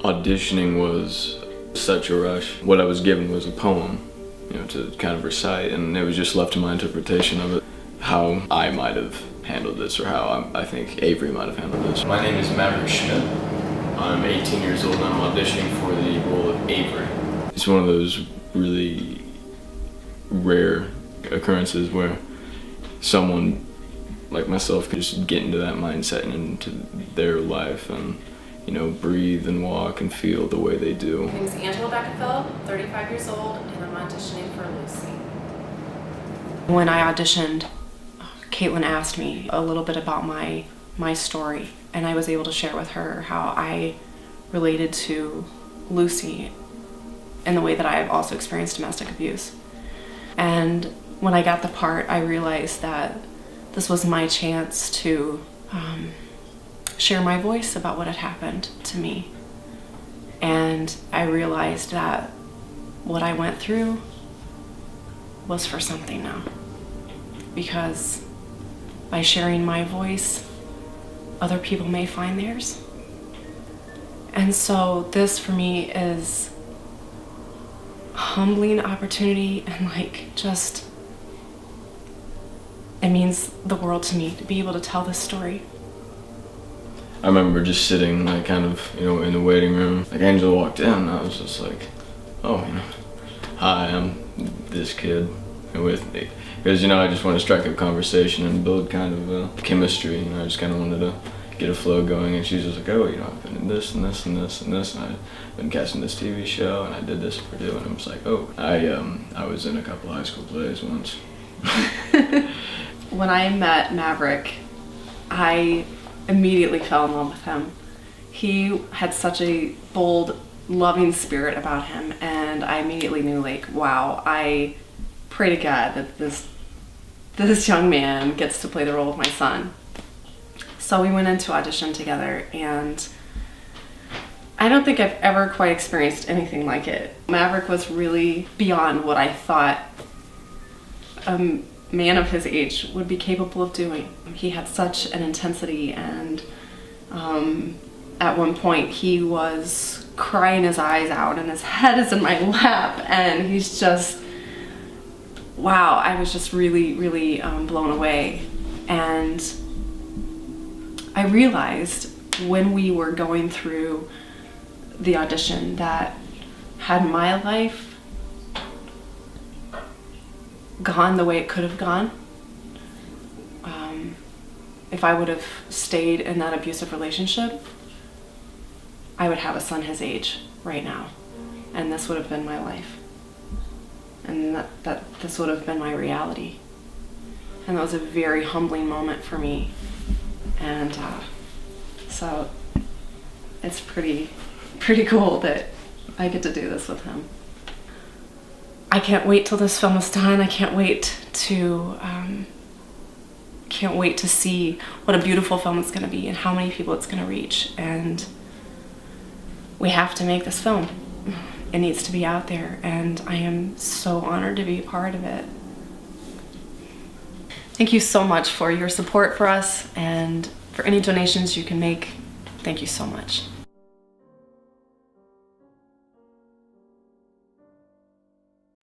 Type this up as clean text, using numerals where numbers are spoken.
Auditioning was such a rush. What I was given was a poem, to kind of recite, and it was just left to my interpretation of it, how I might have handled this, or how I think Avery might have handled this. My name is Maverick Schmidt. I'm 18 years old and I'm auditioning for the role of Avery. It's one of those really rare occurrences where someone like myself could just get into that mindset and into their life and breathe and walk and feel the way they do. My name is Angela Beckefield, 35 years old, and I'm auditioning for Lucy. When I auditioned, Caitlin asked me a little bit about my story, and I was able to share with her how I related to Lucy in the way that I have also experienced domestic abuse. And when I got the part, I realized that this was my chance to share my voice about what had happened to me. And I realized that what I went through was for something now. Because by sharing my voice, other people may find theirs. And so this for me is a humbling opportunity, and it means the world to me to be able to tell this story. I remember just sitting in the waiting room. Angela walked in and I was just like, oh, hi, I'm this kid with me. Because, I just wanted to strike up conversation and build kind of chemistry. I just kind of wanted to get a flow going, and she's just like, oh, I've been in this and this and this and this, and I've been casting this TV show, and I did this for Purdue, and I'm just like, oh, I was in a couple high school plays once. When I met Maverick, I immediately fell in love with him. He had such a bold, loving spirit about him, and I immediately knew, wow, I pray to God that this young man gets to play the role of my son. So we went into audition together, and I don't think I've ever quite experienced anything like it. Maverick was really beyond what I thought a man of his age would be capable of doing. He had such an intensity, and at one point he was crying his eyes out and his head is in my lap, and he's just, wow, I was just really, really blown away. And I realized when we were going through the audition that had my life gone the way it could have gone, if I would have stayed in that abusive relationship, I would have a son his age right now, and this would have been my life, and this would have been my reality. And that was a very humbling moment for me, and so it's pretty cool that I get to do this with him. I can't wait till this film is done. I can't wait to see what a beautiful film it's going to be and how many people it's going to reach. And we have to make this film. It needs to be out there, and I am so honored to be a part of it. Thank you so much for your support for us, and for any donations you can make. Thank you so much.